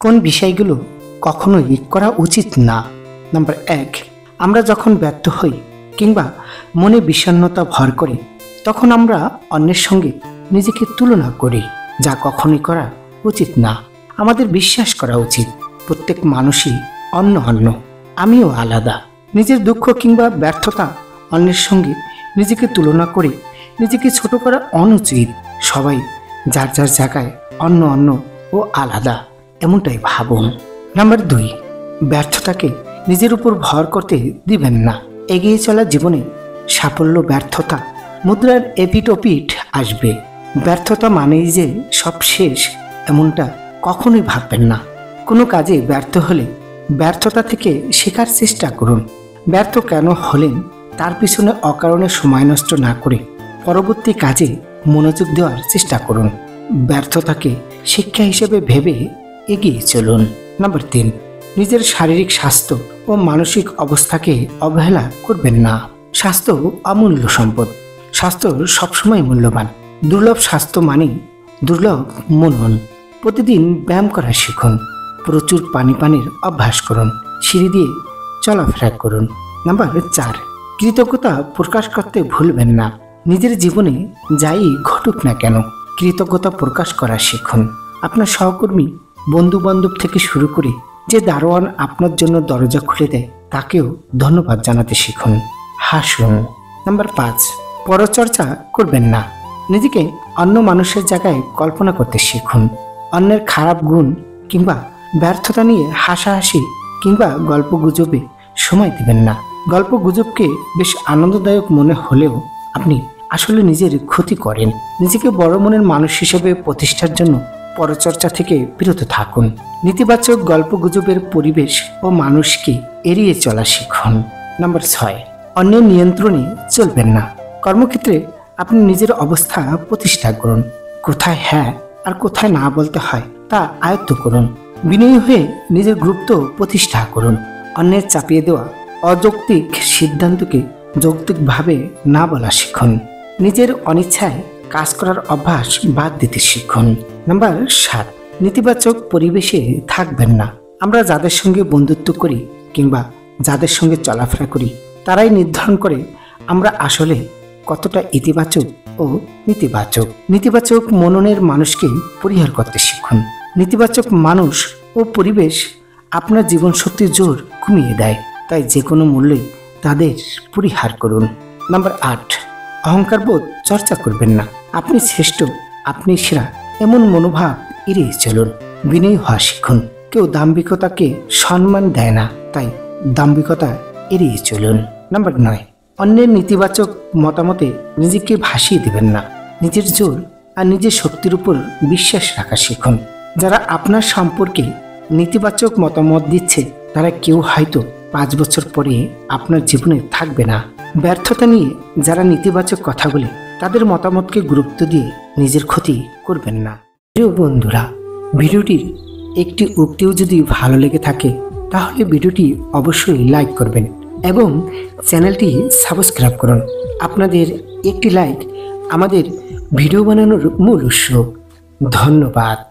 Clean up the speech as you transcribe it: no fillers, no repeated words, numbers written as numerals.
কোন বিষয়গুলো কখনোই করা উচিত না। নাম্বার 1, আমরা যখন ব্যর্থ হই কিংবা মনে বিষণ্ণতা ভর করে তখন আমরা অন্যের সঙ্গে নিজেকে তুলনা করি, যা কখনোই করা উচিত না। আমাদের বিশ্বাস করা উচিত প্রত্যেক মানুষই অন্য, আমিও আলাদা। নিজের দুঃখ কিংবা ব্যর্থতা অন্যের সঙ্গে নিজেকে তুলনা করে নিজেকে ছোট করা অনুচিত। সবাই যার যার জায়গায় অন্য ও আলাদা, এমনটাই ভাবুন। নাম্বার 2, ব্যর্থতাকে নিজের উপর ভর করতে দিবেন না। এগিয়ে চলা জীবনে সাফল্য ব্যর্থতা মুদ্রার এপিঠ ওপিঠ আসবে। ব্যর্থতা মানেই যে সব শেষ, এমনটা কখনোই ভাববেন না। কোনো কাজে ব্যর্থ হলে ব্যর্থতা থেকে শেখার চেষ্টা করুন। ব্যর্থ কেন হলেন তার পিছনে অকারণে সময় নষ্ট না করে পরবর্তী কাজে মনোযোগ দেওয়ার চেষ্টা করুন। ব্যর্থতাকে শিক্ষা হিসেবে ভেবে এগিয়ে চলুন। নাম্বার 3, নিজের শারীরিক স্বাস্থ্য ও মানসিক অবস্থাকে অবহেলা করবেন না। স্বাস্থ্য অমূল্য সম্পদ। স্বাস্থ্য সবসময় মূল্যবান। দুর্লভ স্বাস্থ্য মানেই দুর্লভ মনন। প্রতিদিন ব্যায়াম করা শিখুন। প্রচুর পানির অভ্যাস করুন। সিঁড়ি দিয়ে চলাফেরা করুন। নাম্বার 4, কৃতজ্ঞতা প্রকাশ করতে ভুলবেন না। নিজের জীবনে যাই ঘটুক না কেন কৃতজ্ঞতা প্রকাশ করা শিখুন। আপনার সহকর্মী, বন্ধু বান্ধব থেকে শুরু করে যে দারোয়ান আপনার জন্য দরজা খুলে দেয় তাকেও ধন্যবাদ জানাতে শিখুন। হাসুন। নাম্বার 5, পরচর্চা করবেন না। নিজেকে অন্য মানুষের জায়গায় কল্পনা করতে শিখুন। অন্যের খারাপ গুণ কিংবা ব্যর্থতা নিয়ে হাসাহাসি কিংবা গল্পগুজবে সময় দিবেন না। গল্পগুজবকে বেশ আনন্দদায়ক মনে হলেও আপনি আসলে নিজের ক্ষতি করেন। নিজেকে বড় মনের মানুষ হিসেবে প্রতিষ্ঠার জন্য পরচর্চা থেকে বিরত থাকুন। নেতিবাচক গল্পগুজবের পরিবেশ ও মানুষকে এড়িয়ে চলা শিখুন। নাম্বার 6, অন্যের নিয়ন্ত্রণে চলবেন না। কর্মক্ষেত্রে আপনি নিজের অবস্থা প্রতিষ্ঠা করুন। কোথায় হ্যাঁ আর কোথায় না বলতে হয় তা আয়ত্ত করুন। বিনয়ী হয়ে নিজের গুরুত্ব প্রতিষ্ঠা করুন। অন্যের চাপিয়ে দেওয়া অযৌক্তিক সিদ্ধান্তকে যৌক্তিকভাবে না বলা শিখুন। নিজের অনিচ্ছায় কাজ করার অভ্যাস বাদ দিতে শিখুন। নাম্বার 7, নেতিবাচক পরিবেশে থাকবেন না। আমরা যাদের সঙ্গে বন্ধুত্ব করি কিংবা যাদের সঙ্গে চলাফেরা করি তারাই নির্ধারণ করে আমরা আসলে কতটা ইতিবাচক ও নেতিবাচক। নেতিবাচক মননের মানুষকে পরিহার করতে শিখুন। নেতিবাচক মানুষ ও পরিবেশ আপনার জীবনশক্তির জোর কমিয়ে দেয়, তাই যে কোনো মূল্যে তাদের পরিহার করুন। নাম্বার 8, অহংকারবোধ চর্চা করবেন না। আপনি শ্রেষ্ঠ, আপনি সেরা এমন মনোভাব এড়িয়ে চলুন। বিনয়ী হওয়া শিখুন। কেউ দাম্ভিকতাকে সম্মান দেয় না, তাই দাম্ভিকতা এড়িয়ে চলুন। নাম্বার 9, অন্যের নেতিবাচক মতামতে নিজেকে ভাসিয়ে দেবেন না। নিজের জোর আর নিজের শক্তির উপর বিশ্বাস রাখা শিখুন। যারা আপনার সম্পর্কে নেতিবাচক মতামত দিচ্ছে তারা কেউ হয়তো 5 বছর পরে আপনার জীবনে থাকবে না। ব্যর্থতা নিয়ে যারা নেতিবাচক কথা বলে তাদের মতামতকে গুরুত্ব দিয়ে নিজের ক্ষতি করবেন না। প্রিয় বন্ধুরা, ভিডিওটির একটি উক্তিও যদি ভালো লেগে থাকে তাহলে ভিডিওটি অবশ্যই লাইক করবেন এবং চ্যানেলটি সাবস্ক্রাইব করুন। আপনাদের একটি লাইক আমাদের ভিডিও বানানোর মূল উৎস। ধন্যবাদ।